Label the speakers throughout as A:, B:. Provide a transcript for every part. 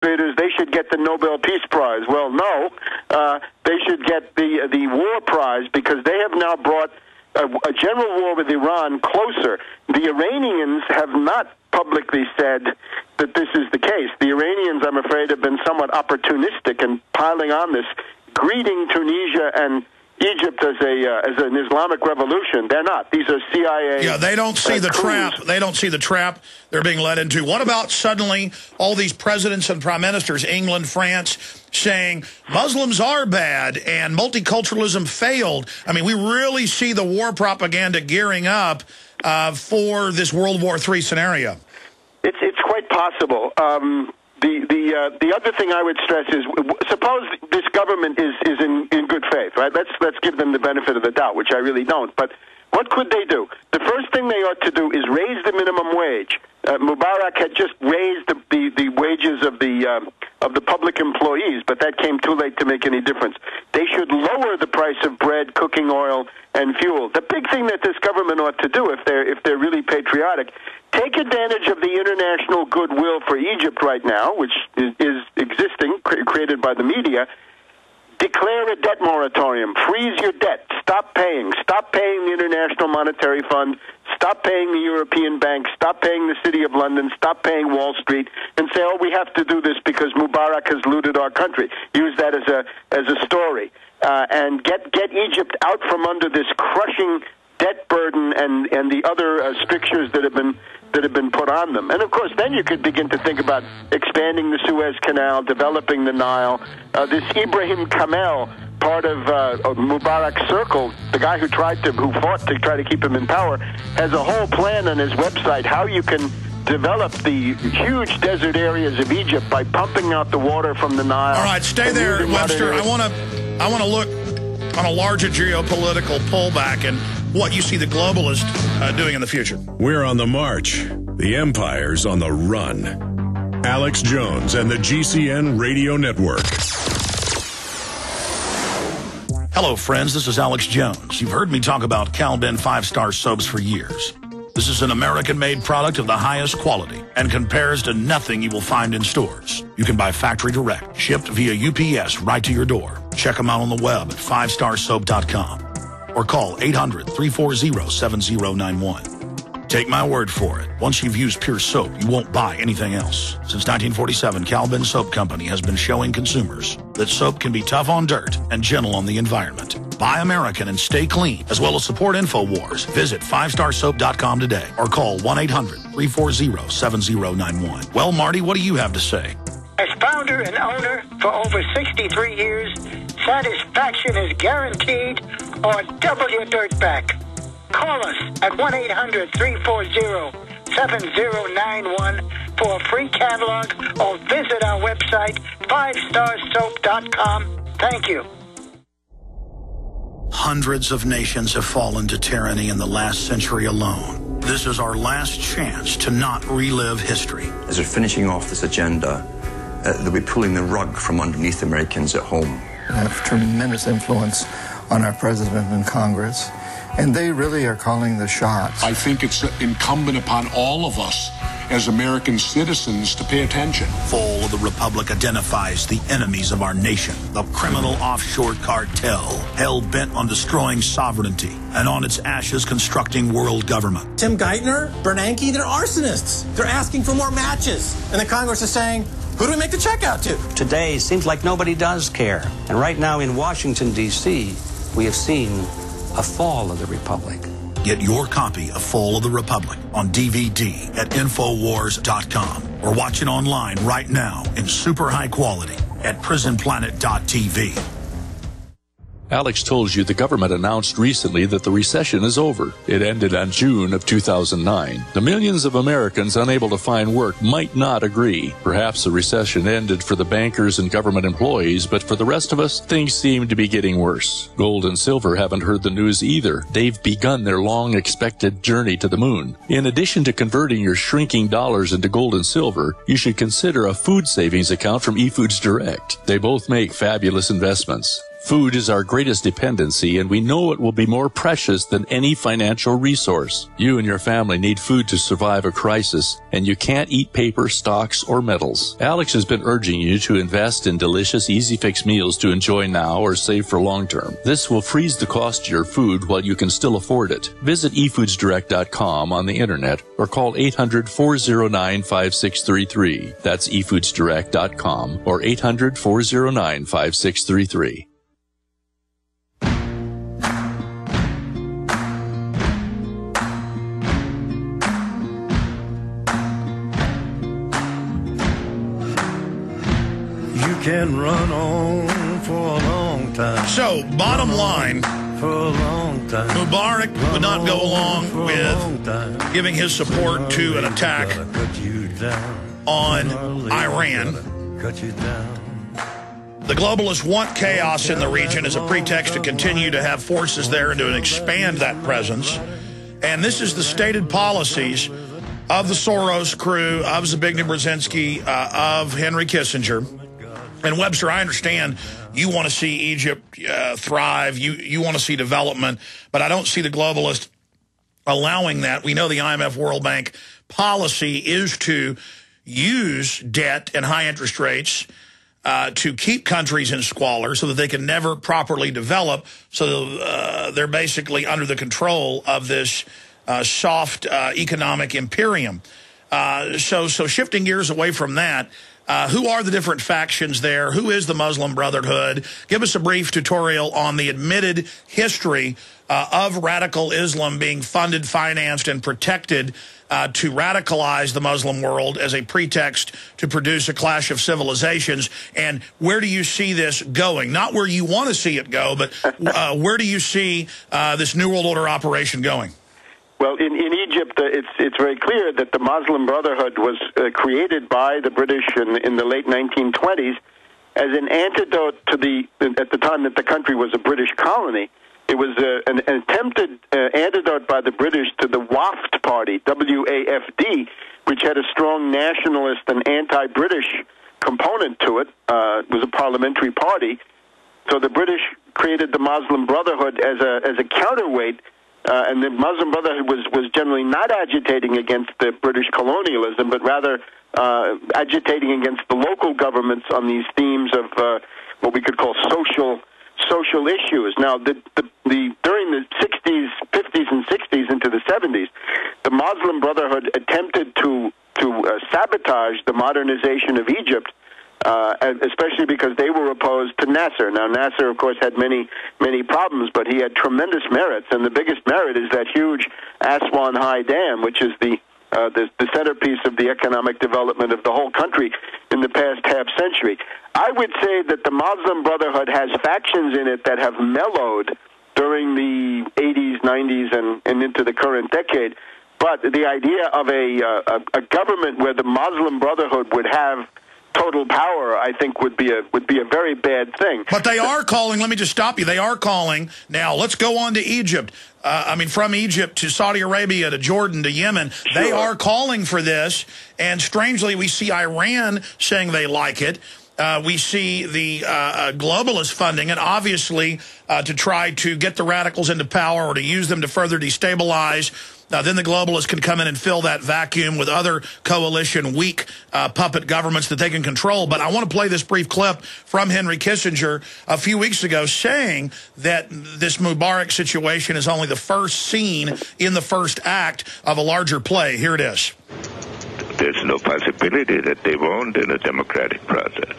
A: administrators, they should get the Nobel Peace Prize. Well, no, they should get the War Prize because they have now brought a general war with Iran closer. The Iranians have not publicly said that this is the case. The Iranians, I'm afraid, have been somewhat opportunistic and piling on this, greeting Tunisia and Egypt as an Islamic revolution. They're not. These are CIA.
B: Yeah, they don't see the trap. They don't see the trap they're being led into. What about suddenly all these presidents and prime ministers, England, France, saying Muslims are bad and multiculturalism failed? I mean, we really see the war propaganda gearing up for this World War III scenario.
A: It's quite possible. The other thing I would stress is, suppose this government is in good faith, right? Let's give them the benefit of the doubt, which I really don't. But what could they do? The first thing they ought to do is raise the minimum wage. Mubarak had just raised the wages of the public employees, but that came too late to make any difference. They should lower the price of bread, cooking oil, and fuel. The big thing that this government ought to do, if they're really patriotic, take advantage of the international goodwill for Egypt right now, which is existing, created by the media. Declare a debt moratorium. Freeze your debt. Stop paying. Stop paying the International Monetary Fund. Stop paying the European Bank. Stop paying the City of London. Stop paying Wall Street. And say, oh, we have to do this because Mubarak has looted our country. Use that as a story. And get Egypt out from under this crushing debt burden and the other strictures that have been put on them. And of course, then you could begin to think about expanding the Suez Canal, developing the Nile. This Ibrahim Kamel, part of Mubarak's circle, the guy who fought to try to keep him in power, has a whole plan on his website how you can develop the huge desert areas of Egypt by pumping out the water from the Nile.
B: All right, stay there, Webster. I want to look on a larger geopolitical pullback and what you see the globalists doing in the future.
C: We're on the march. The empire's on the run. Alex Jones and the GCN Radio Network.
B: Hello, friends. This is Alex Jones. You've heard me talk about Cal-Ben 5-star soaps for years. This is an American-made product of the highest quality and compares to nothing you will find in stores. You can buy factory direct, shipped via UPS right to your door. Check them out on the web at 5starsoap.com or call 800-340-7091. Take my word for it. Once you've used Pure Soap, you won't buy anything else. Since 1947, Cal-Ben Soap Company has been showing consumers that soap can be tough on dirt and gentle on the environment. Buy American and stay clean, as well as support InfoWars. Visit 5starsoap.com today or call 1-800-340-7091. Well, Marty, what do you have to say?
D: As founder and owner for over 63 years, satisfaction is guaranteed or double your dirt back. Call us at 1-800-340-7091 for a free catalog or visit our website, 5starsoap.com. Thank you.
B: Hundreds of nations have fallen to tyranny in the last century alone. This is our last chance to not relive history.
E: As we're finishing off this agenda, they'll be pulling the rug from underneath Americans at home.
F: They have tremendous influence on our president and Congress, and they really are calling the shots.
G: I think it's incumbent upon all of us as American citizens to pay attention.
B: Fall of the Republic identifies the enemies of our nation, the criminal offshore cartel, hell-bent on destroying sovereignty, and on its ashes constructing world government.
H: Tim Geithner, Bernanke, they're arsonists. They're asking for more matches. And the Congress is saying, who do we make the check out to?
I: Today seems like nobody does care. And right now in Washington, D.C., we have seen a fall of the Republic.
B: Get your copy of Fall of the Republic on DVD at Infowars.com or watch it online right now in super high quality at PrisonPlanet.tv.
J: Alex told you the government announced recently that the recession is over. It ended on June of 2009. The millions of Americans unable to find work might not agree. Perhaps the recession ended for the bankers and government employees, but for the rest of us, things seem to be getting worse. Gold and silver haven't heard the news either. They've begun their long-expected journey to the moon. In addition to converting your shrinking dollars into gold and silver, you should consider a food savings account from eFoods Direct. They both make fabulous investments. Food is our greatest dependency, and we know it will be more precious than any financial resource. You and your family need food to survive a crisis, and you can't eat paper, stocks, or metals. Alex has been urging you to invest in delicious, easy-fix meals to enjoy now or save for long term. This will freeze the cost of your food while you can still afford it. Visit efoodsdirect.com on the internet or call 800-409-5633. That's efoodsdirect.com or 800-409-5633.
K: Can run on for a long time.
B: So, bottom line,
K: for a long time.
B: Mubarak would not go along with giving his support to an attack on Iran. The globalists want chaos in the region as a pretext to continue to have forces there and to expand that presence. And this is the stated policies of the Soros crew, of Zbigniew Brzezinski, of Henry Kissinger. And Webster, I understand you want to see Egypt thrive. You want to see development, but I don't see the globalists allowing that. We know the IMF World Bank policy is to use debt and high interest rates to keep countries in squalor so that they can never properly develop. So they're basically under the control of this soft economic imperium. So shifting gears away from that, who are the different factions there? Who is the Muslim Brotherhood? Give us a brief tutorial on the admitted history of radical Islam being funded, financed, and protected to radicalize the Muslim world as a pretext to produce a clash of civilizations. And where do you see this going? Not where you want to see it go, but where do you see this New World Order operation going?
A: Well, in Egypt, it's very clear that the Muslim Brotherhood was created by the British in the late 1920s as an antidote to at the time that the country was a British colony. It was an attempted antidote by the British to the WAFD party, W-A-F-D, which had a strong nationalist and anti-British component to it. It was a parliamentary party. So the British created the Muslim Brotherhood as a counterweight. And the Muslim Brotherhood was generally not agitating against the British colonialism, but rather agitating against the local governments on these themes of what we could call social issues. Now, during the 60s, 50s, and 60s into the 70s, the Muslim Brotherhood attempted to sabotage the modernization of Egypt, especially because they were opposed to Nasser. Now, Nasser, of course, had many problems, but he had tremendous merits, and the biggest merit is that huge Aswan High Dam, which is the centerpiece of the economic development of the whole country in the past half-century. I would say that the Muslim Brotherhood has factions in it that have mellowed during the 80s, 90s, and into the current decade, but the idea of a government where the Muslim Brotherhood would have total power, I think, would be a very bad thing.
B: But they are calling, let me just stop you, they are calling, now let's go on to Egypt. From Egypt to Saudi Arabia to Jordan to Yemen, sure. They are calling for this, and strangely we see Iran saying they like it. We see the globalists funding it, obviously, to try to get the radicals into power or to use them to further destabilize. Then the globalists can come in and fill that vacuum with other coalition weak puppet governments that they can control. But I want to play this brief clip from Henry Kissinger a few weeks ago saying that this Mubarak situation is only the first scene in the first act of a larger play. Here it is.
L: There's no possibility that they won't in a democratic process.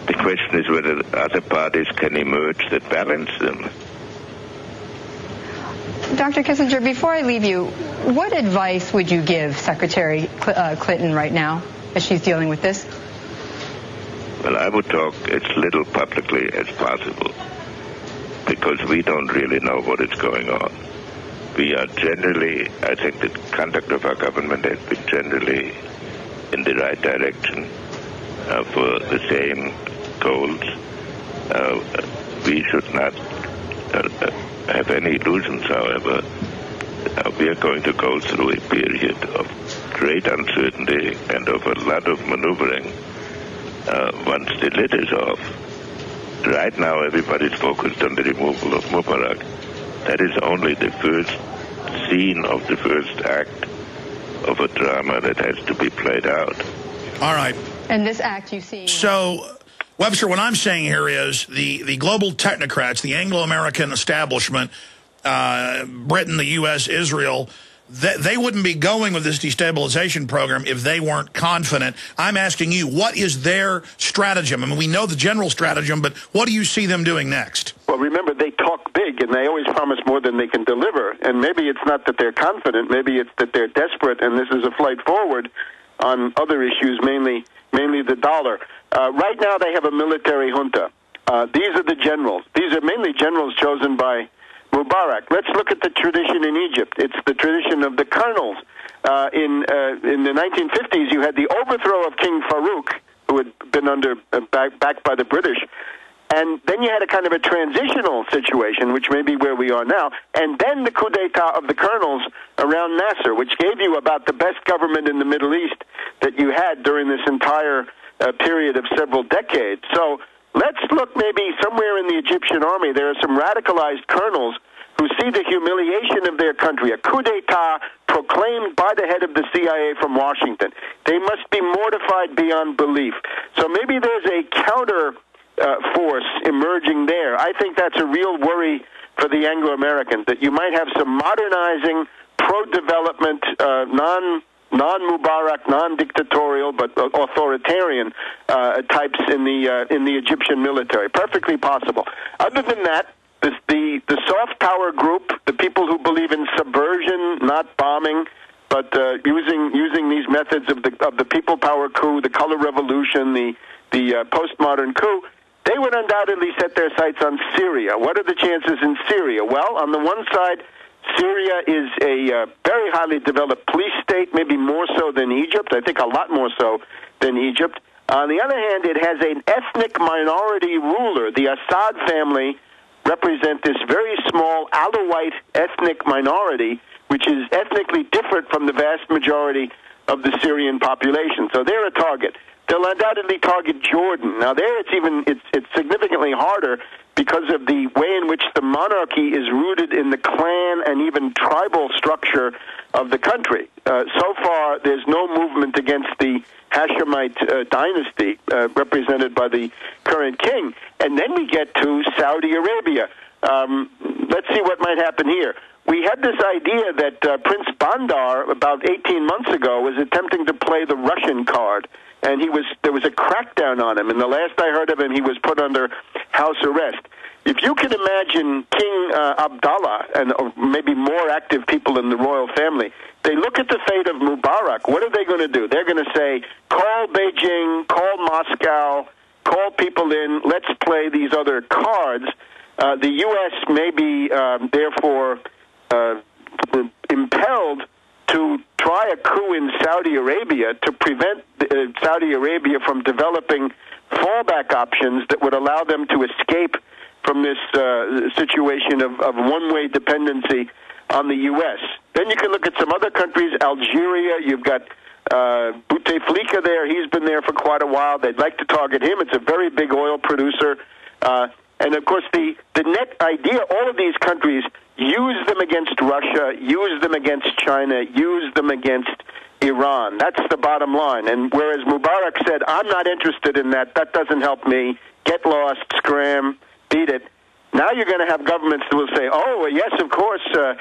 L: The question is whether other parties can emerge that balance them.
M: Dr. Kissinger, before I leave you, what advice would you give Secretary Clinton right now as she's dealing with this?
L: Well, I would talk as little publicly as possible because we don't really know what is going on. We are generally, I think the conduct of our government has been generally in the right direction for the same goals. We should not have any illusions, however. We are going to go through a period of great uncertainty and of a lot of maneuvering once the lid is off. Right now, everybody's focused on the removal of Mubarak. That is only the first scene of the first act of a drama that has to be played out.
B: All right.
M: And this act you see...
B: So, Webster, what I'm saying here is the global technocrats, the Anglo-American establishment, Britain, the U.S., Israel, they wouldn't be going with this destabilization program if they weren't confident. I'm asking you, what is their stratagem? I mean, we know the general stratagem, but what do you see them doing next?
A: Well, remember, they talk big, and they always promise more than they can deliver. And maybe it's not that they're confident. Maybe it's that they're desperate, and this is a flight forward on other issues, mainly the dollar. Right now, they have a military junta. These are the generals. These are mainly generals chosen by Mubarak. Let's look at the tradition in Egypt. It's the tradition of the colonels. In the 1950s, you had the overthrow of King Farouk, who had been backed by the British. And then you had a kind of a transitional situation, which may be where we are now, and then the coup d'etat of the colonels around Nasser, which gave you about the best government in the Middle East that you had during this entire period of several decades. So let's look maybe somewhere in the Egyptian army. There are some radicalized colonels who see the humiliation of their country, a coup d'etat proclaimed by the head of the CIA from Washington. They must be mortified beyond belief. So maybe there's a counter force emerging there. I think that's a real worry for the Anglo-Americans, that you might have some modernizing, pro-development, non-Mubarak, non-dictatorial, but authoritarian types in the Egyptian military. Perfectly possible. Other than that, the soft power group, the people who believe in subversion, not bombing, but using these methods of the people power coup, the color revolution, the postmodern coup, they would undoubtedly set their sights on Syria. What are the chances in Syria? Well, on the one side, Syria is a very highly developed police state, maybe more so than Egypt. I think a lot more so than Egypt. On the other hand, it has an ethnic minority ruler. The Assad family represent this very small Alawite ethnic minority, which is ethnically different from the vast majority of the Syrian population. So they're a target. They'll undoubtedly target Jordan. Now there it's significantly harder because of the way in which the monarchy is rooted in the clan and even tribal structure of the country. So far, there's no movement against the Hashemite dynasty represented by the current king. And then we get to Saudi Arabia. Let's see what might happen here. We had this idea that Prince Bandar, about 18 months ago, was attempting to play the Russian card. And there was a crackdown on him. And the last I heard of him, he was put under house arrest. If you can imagine King Abdullah and maybe more active people in the royal family, they look at the fate of Mubarak. What are they going to do? They're going to say, call Beijing, call Moscow, call people in, let's play these other cards. The U.S. may be, therefore, impelled to try a coup in Saudi Arabia to prevent Saudi Arabia from developing fallback options that would allow them to escape from this situation of one-way dependency on the U.S. Then you can look at some other countries, Algeria. You've got Bouteflika there. He's been there for quite a while. They'd like to target him. It's a very big oil producer. And, of course, the net idea, all of these countries use them against Russia, use them against China, use them against Iran. That's the bottom line. And whereas Mubarak said, I'm not interested in that, that doesn't help me, get lost, scram, beat it. Now you're going to have governments that will say, oh, yes, of course,